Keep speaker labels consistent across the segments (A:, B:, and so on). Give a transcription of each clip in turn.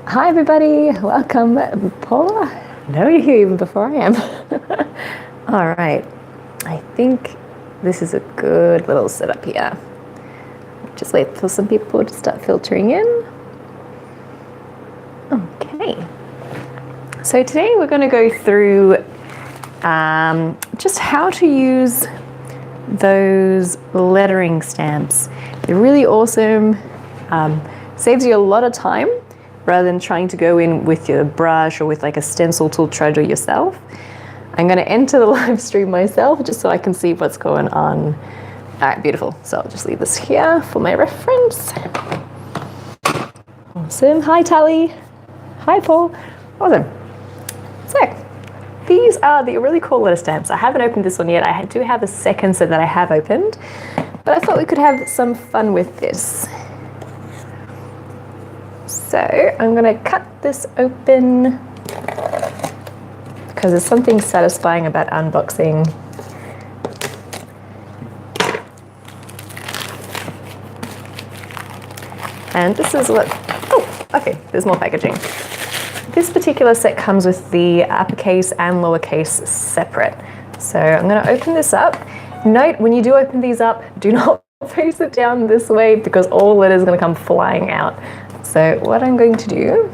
A: Hi everybody, welcome. Paula, I know you're here even before I am. All right, I think this is a good little setup here. Just wait for some people to start filtering in. Okay, so today we're going to go through just how to use those lettering stamps. They're really awesome, saves you a lot of time rather than trying to go in with your brush or with like a stencil tool, try to do it yourself. I'm going to enter the live stream myself just so I can see what's going on. All right, beautiful. So I'll just leave this here for my reference. Awesome. Hi, Tally. Hi, Paul. Awesome. So these are the really cool letter stamps. I haven't opened this one yet. I do have a second set that I have opened, but I thought we could have some fun with this. So I'm going to cut this open because there's something satisfying about unboxing. And this is what, oh, okay, there's more packaging. This particular set comes with the uppercase and lowercase separate. So I'm going to open this up. Note, when you do open these up, do not face it down this way because all the letters are going to come flying out. So what I'm going to do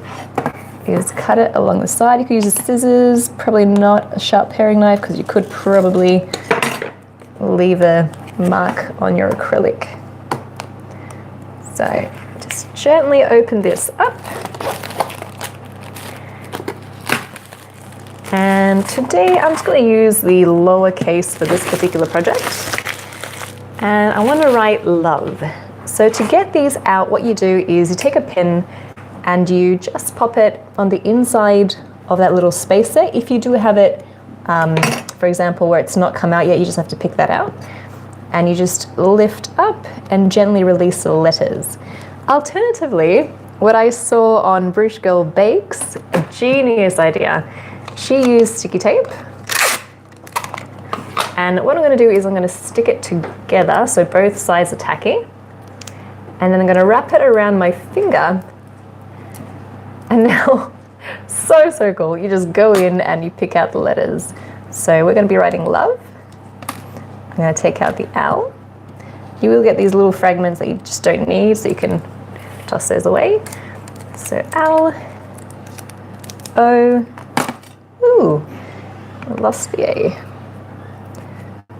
A: is cut it along the side. You could use a scissors, probably not a sharp paring knife because you could probably leave a mark on your acrylic. So just gently open this up. And today I'm just going to use the lowercase for this particular project. And I want to write love. So to get these out, what you do is you take a pen and you just pop it on the inside of that little space there. If you do have it, for example, where it's not come out yet, you just have to pick that out. And you just lift up and gently release the letters. Alternatively, what I saw on British Girl Bakes, a genius idea. She used sticky tape. And what I'm going to do is I'm going to stick it together so both sides are tacky. And then I'm going to wrap it around my finger. And now, so cool. You just go in and you pick out the letters. So we're going to be writing love. I'm going to take out the L. You will get these little fragments that you just don't need, so you can toss those away. So L, O, ooh, I lost the A.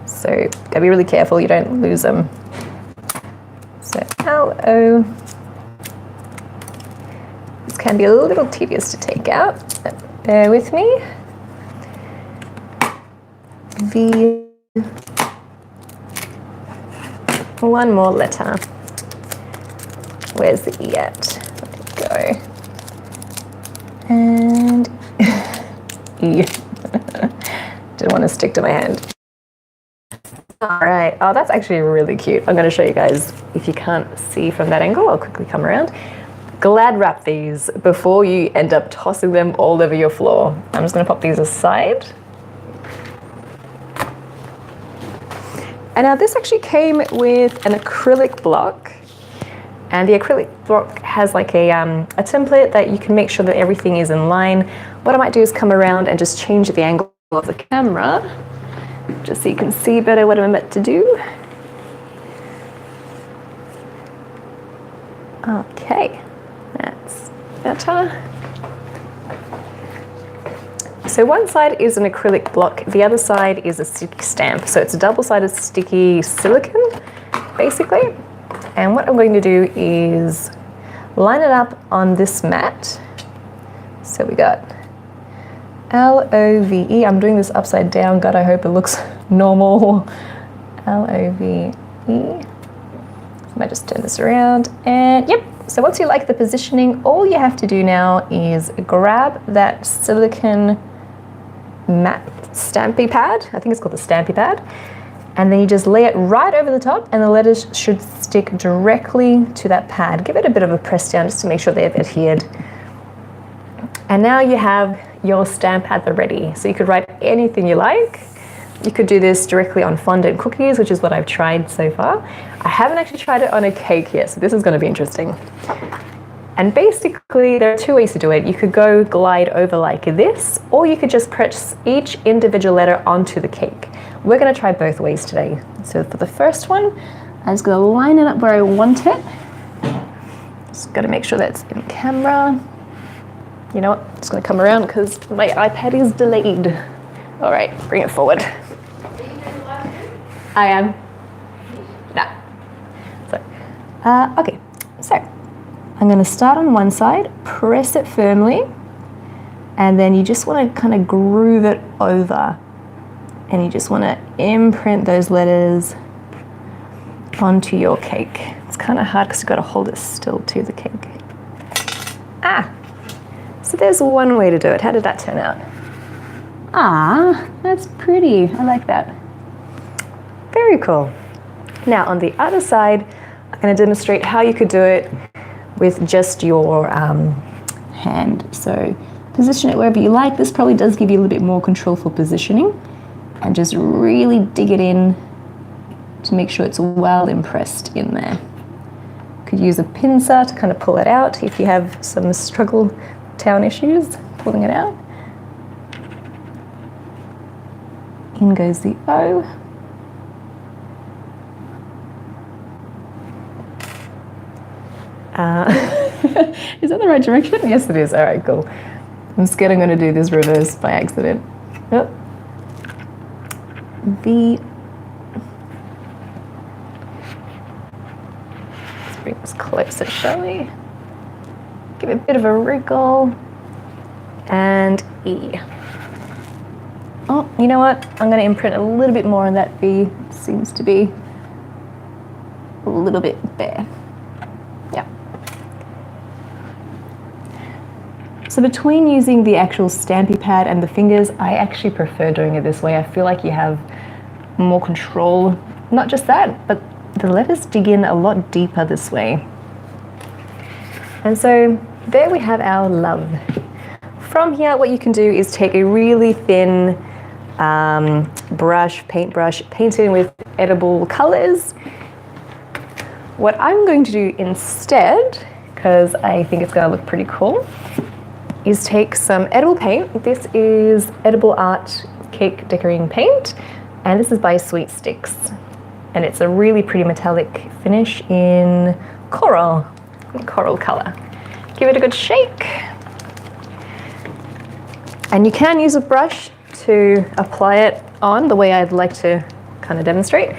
A: So gotta be really careful you don't lose them. So L, O. This can be a little tedious to take out, but bear with me. V. One more letter. Where's the E at? Let it go. And E. Didn't want to stick to my hand. All right. Oh, that's actually really cute. I'm going to show you guys. If you can't see from that angle, I'll quickly come around. Glad wrap these before you end up tossing them all over your floor. I'm just going to pop these aside. And now this actually came with an acrylic block. And the acrylic block has like a template that you can make sure that everything is in line. What I might do is come around and just change the angle of the camera, just so you can see better what I'm meant to do. Okay, that's better. So one side is an acrylic block, the other side is a sticky stamp. So it's a double-sided sticky silicone, basically. And what I'm going to do is line it up on this mat. So we got L-O-V-E. I'm doing this upside down. God, I hope it looks normal. L-O-V-E. I might just turn this around. And yep. So once you like the positioning, all you have to do now is grab that silicone matte stampy pad. I think it's called the stampy pad. And then you just lay it right over the top and the letters should stick directly to that pad. Give it a bit of a press down just to make sure they've adhered. And now you have your stamp at the ready. So you could write anything you like. You could do this directly on fondant cookies, which is what I've tried so far. I haven't actually tried it on a cake yet, so this is going to be interesting. And basically, there are two ways to do it. You could go glide over like this, or you could just press each individual letter onto the cake. We're going to try both ways today. So for the first one, I'm just going to line it up where I want it. Just got to make sure that's in camera. You know what? I'm just going to come around because my iPad is delayed. All right, bring it forward. I am. No. So, okay. So I'm going to start on one side, press it firmly, and then you just want to kind of groove it over. And you just want to imprint those letters onto your cake. It's kind of hard because you've got to hold it still to the cake. Ah, so there's one way to do it. How did that turn out? Ah, that's pretty. I like that. Very cool. Now on the other side, I'm going to demonstrate how you could do it with just your hand. So position it wherever you like. This probably does give you a little bit more control for positioning. And just really dig it in to make sure it's well impressed in there. Could use a pincer to kind of pull it out if you have some struggle town issues pulling it out. In goes the O. Is that the right direction? Yes, it is. All right, cool. I'm scared I'm going to do this reverse by accident. Oh. V. Let's bring this closer, shall we? Give it a bit of a wriggle. And E. Oh, you know what? I'm going to imprint a little bit more on that V. Seems to be a little bit bare. Yeah. So between using the actual stampy pad and the fingers, I actually prefer doing it this way. I feel like you have more control. Not just that, but the letters dig in a lot deeper this way. And so there we have our love. From here, what you can do is take a really thin paintbrush, paint it in with edible colors. What I'm going to do instead, because I think it's going to look pretty cool, is take some edible paint. This is Edible Art Cake Decorating Paint, and this is by SweetStamp. And it's a really pretty metallic finish in coral color. Give it a good shake. And you can use a brush to apply it on the way I'd like to kind of demonstrate,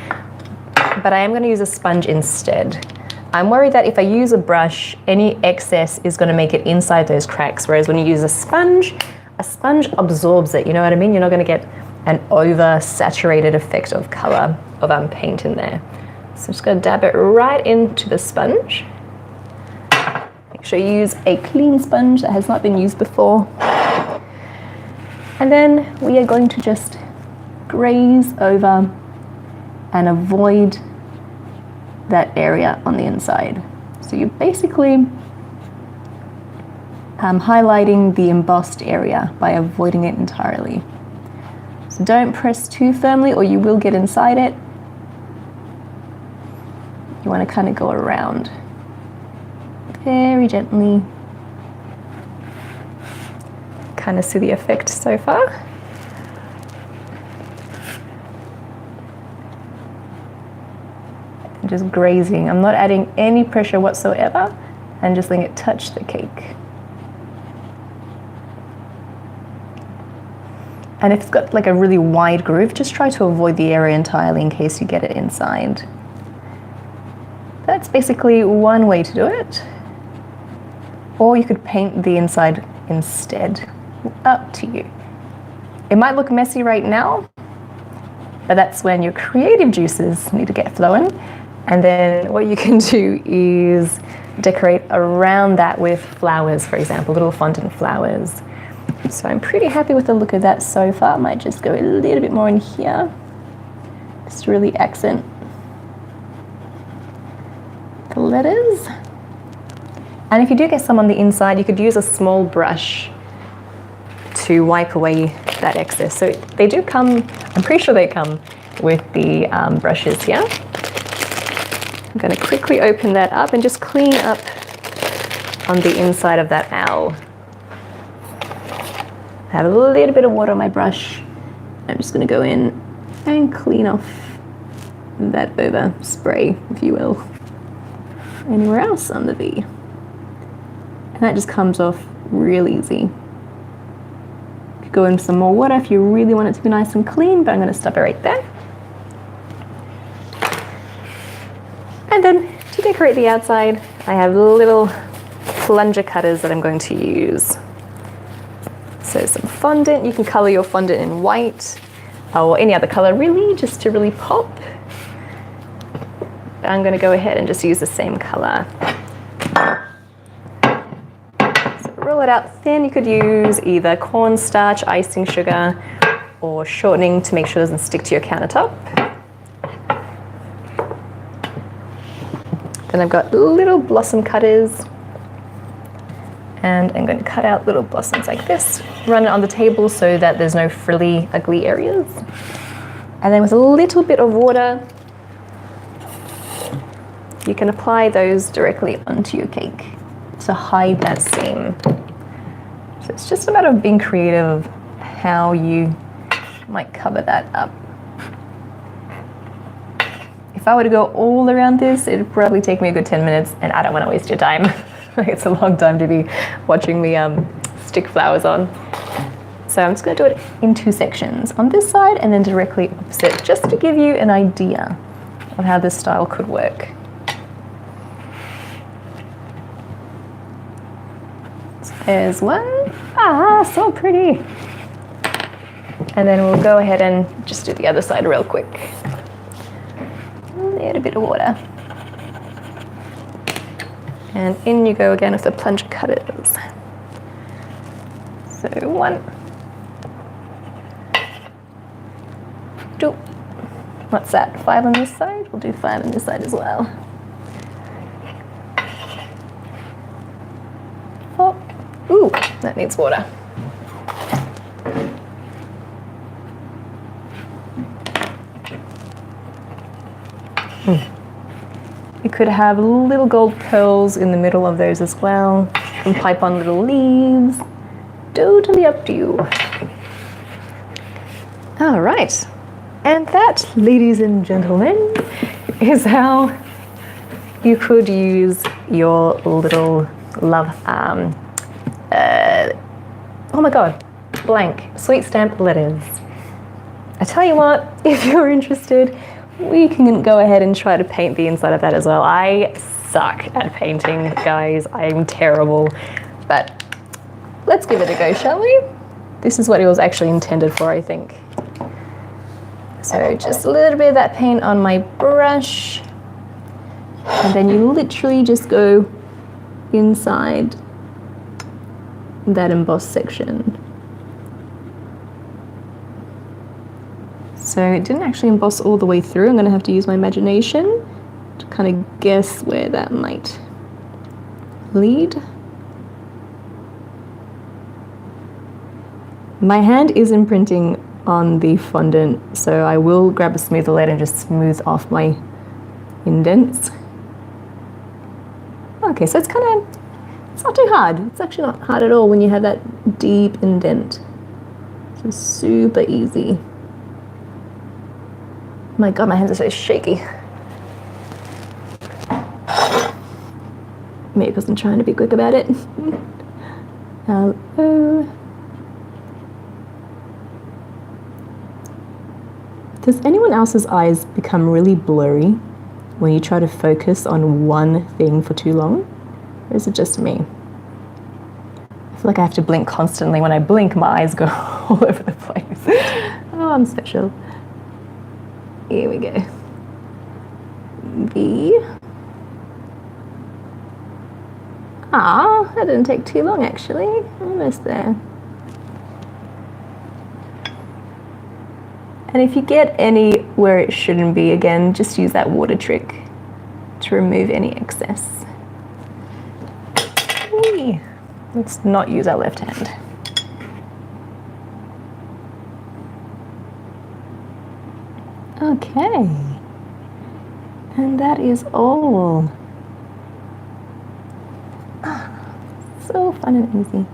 A: but I am going to use a sponge instead. I'm worried that if I use a brush, any excess is going to make it inside those cracks, whereas when you use a sponge absorbs it, you know what I mean? You're not going to get an over-saturated effect of color of paint in there. So I'm just going to dab it right into the sponge. Make sure you use a clean sponge that has not been used before. And then we are going to just graze over and avoid that area on the inside. So you're basically highlighting the embossed area by avoiding it entirely. So don't press too firmly or you will get inside it. You want to kind of go around very gently. Kind of see the effect so far. Just grazing. I'm not adding any pressure whatsoever and just letting it touch the cake. And if it's got like a really wide groove, just try to avoid the area entirely in case you get it inside. That's basically one way to do it. Or you could paint the inside instead. Up to you. It might look messy right now, but that's when your creative juices need to get flowing. And then what you can do is decorate around that with flowers, for example, little fondant flowers. So I'm pretty happy with the look of that so far. Might just go a little bit more in here, just to really accent the letters. And if you do get some on the inside, you could use a small brush to wipe away that excess. So they do come, I'm pretty sure they come with the brushes here. I'm going to quickly open that up and just clean up on the inside of that owl. I have a little bit of water on my brush. I'm just going to go in and clean off that overspray, if you will, anywhere else on the V. And that just comes off real easy. Go in some more water if you really want it to be nice and clean, but I'm going to stop it right there. And then to decorate the outside, I have little plunger cutters that I'm going to use. So some fondant, you can color your fondant in white or any other color really, just to really pop. I'm going to go ahead and just use the same color. Roll it out thin. You could use either cornstarch, icing sugar, or shortening to make sure it doesn't stick to your countertop. Then I've got little blossom cutters, and I'm going to cut out little blossoms like this, run it on the table so that there's no frilly, ugly areas. And then with a little bit of water, you can apply those directly onto your cake to hide that seam. So it's just a matter of being creative of how you might cover that up. If I were to go all around this, it'd probably take me a good 10 minutes, and I don't want to waste your time. It's a long time to be watching me stick flowers on. So I'm just going to do it in 2 sections, on this side and then directly opposite, just to give you an idea of how this style could work. There's one. Ah, so pretty. And then we'll go ahead and just do the other side real quick. Add a bit of water. And in you go again with the plunger cutters. So 1, 2. What's that? 5 on this side? We'll do 5 on this side as well. 4. Ooh, that needs water. You could have little gold pearls in the middle of those as well, and pipe on little leaves. Totally up to you. All right, and that, ladies and gentlemen, is how you could use your little love oh my god, blank SweetStamp letters. I tell you what, if you're interested, we can go ahead and try to paint the inside of that as well. I suck at painting, guys. I'm terrible, but let's give it a go, shall we? This is what it was actually intended for, I think. So just a little bit of that paint on my brush, and then you literally just go inside that embossed section. So it didn't actually emboss all the way through. I'm going to have to use my imagination to kind of guess where that might lead. My hand is imprinting on the fondant, so I will grab a smoother lead and just smooth off my indents. Okay, so it's not too hard. It's actually not hard at all when you have that deep indent. So super easy. My god, my hands are so shaky. Maybe because I'm trying to be quick about it. Hello. Does anyone else's eyes become really blurry when you try to focus on one thing for too long? Or is it just me? I feel like I have to blink constantly. When I blink, my eyes go all over the place. Oh, I'm special. Here we go. V. Ah, that didn't take too long actually. Almost there. And if you get any where it shouldn't be, again, just use that water trick to remove any excess. Whee! Let's not use our left hand. Okay, and that is all. So fun and easy.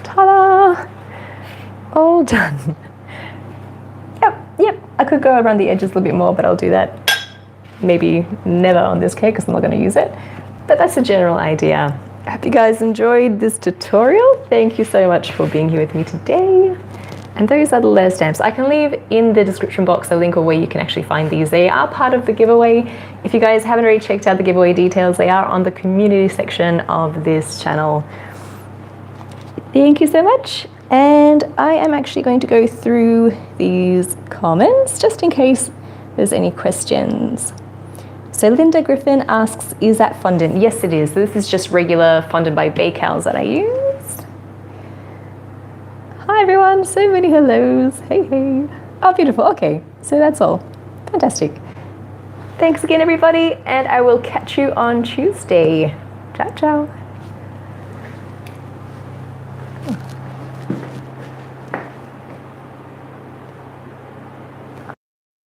A: Ta-da! All done. Yep, I could go around the edges a little bit more, but I'll do that maybe never on this cake because I'm not going to use it. But that's the general idea. I hope you guys enjoyed this tutorial. Thank you so much for being here with me today. And those are the letter stamps. I can leave in the description box a link of where you can actually find these. They are part of the giveaway. If you guys haven't already checked out the giveaway details, they are on the community section of this channel. Thank you so much. And I am actually going to go through these comments just in case there's any questions. So Linda Griffin asks, is that fondant? Yes, it is. This is just regular fondant by Bakehouse that I used. Hi everyone, so many hellos. Hey, hey. Oh, beautiful. Okay, so that's all. Fantastic. Thanks again, everybody, and I will catch you on Tuesday. Ciao, ciao.